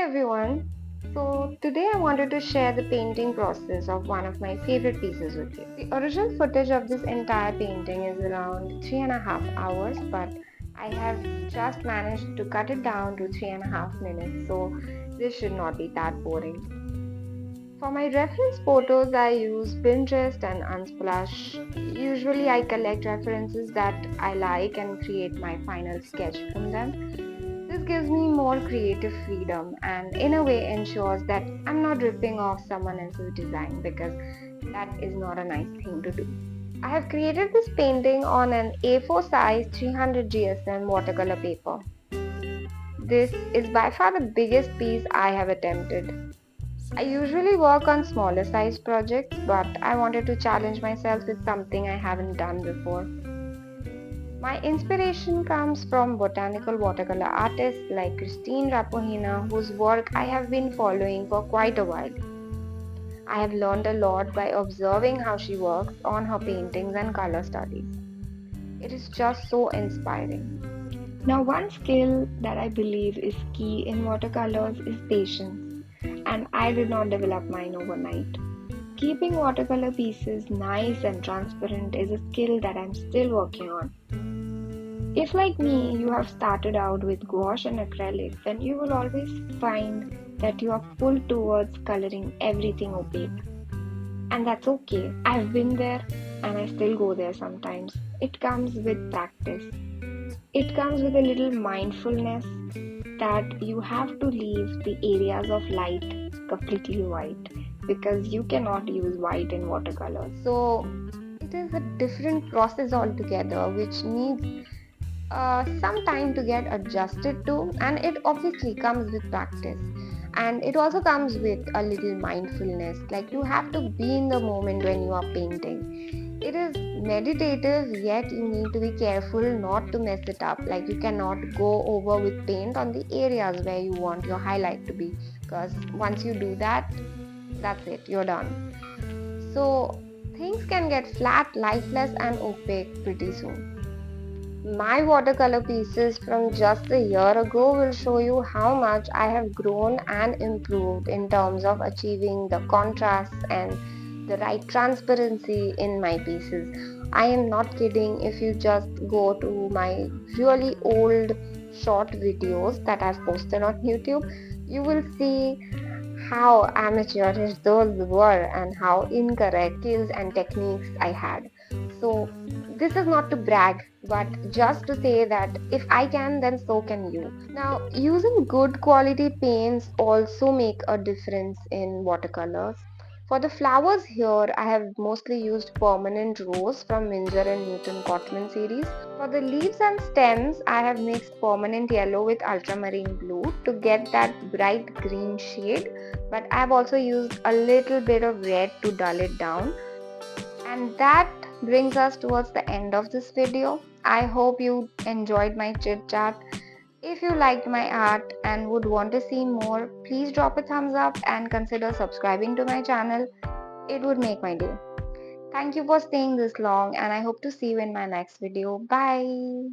everyone. So today I wanted to share the painting process of one of my favorite pieces with you. The original footage of this entire painting is around 3.5 hours, but I have just managed to cut it down to 3.5 minutes, so this should not be that boring. For my reference photos, I use Pinterest and Unsplash. Usually, I collect references that I like and create my final sketch from them. This gives me more creative freedom and, in a way, ensures that I'm not ripping off someone else's design because that is not a nice thing to do. I have created this painting on an A4 size 300 GSM watercolor paper. This is by far the biggest piece I have attempted. I usually work on smaller size projects, but I wanted to challenge myself with something I haven't done before. My inspiration comes from botanical watercolor artists like Christine Rapohina, whose work I have been following for quite a while. I have learned a lot by observing how she works on her paintings and color studies. It is just so inspiring. Now, one skill that I believe is key in watercolors is patience, and I did not develop mine overnight. Keeping watercolor pieces nice and transparent is a skill that I'm still working on. If, like me, you have started out with gouache and acrylic, then you will always find that you are pulled towards coloring everything opaque. And that's okay. I've been there and I still go there sometimes. It comes with practice. It comes with a little mindfulness that you have to leave the areas of light completely white because you cannot use white in watercolors. So it is a different process altogether which needs some time to get adjusted to, and it obviously comes with practice. And it also comes with a little mindfulness, like you have to be in the moment when you are painting. It is meditative, yet you need to be careful not to mess it up. Like you cannot go over with paint on the areas where you want your highlight to be, because once you do that, that's it, you're done. So things can get flat, lifeless, and opaque pretty soon. My watercolor pieces from just a year ago will show you how much I have grown and improved in terms of achieving the contrasts and the right transparency in my pieces. I am not kidding. If you just go to my really old short videos that I've posted on YouTube, you will see how amateurish those were and how incorrect skills and techniques I had. So, this is not to brag, but just to say that if I can, then so can you. Now, using good quality paints also make a difference in watercolors. For the flowers here, I have mostly used permanent rose from Winsor and Newton Cotman series. For the leaves and stems, I have mixed permanent yellow with ultramarine blue to get that bright green shade, but I've also used a little bit of red to dull it down. And that brings us towards the end of this video. I hope you enjoyed my chit chat. If you liked my art and would want to see more, please drop a thumbs up and consider subscribing to my channel. It would make my day. Thank you for staying this long and I hope to see you in my next video. Bye.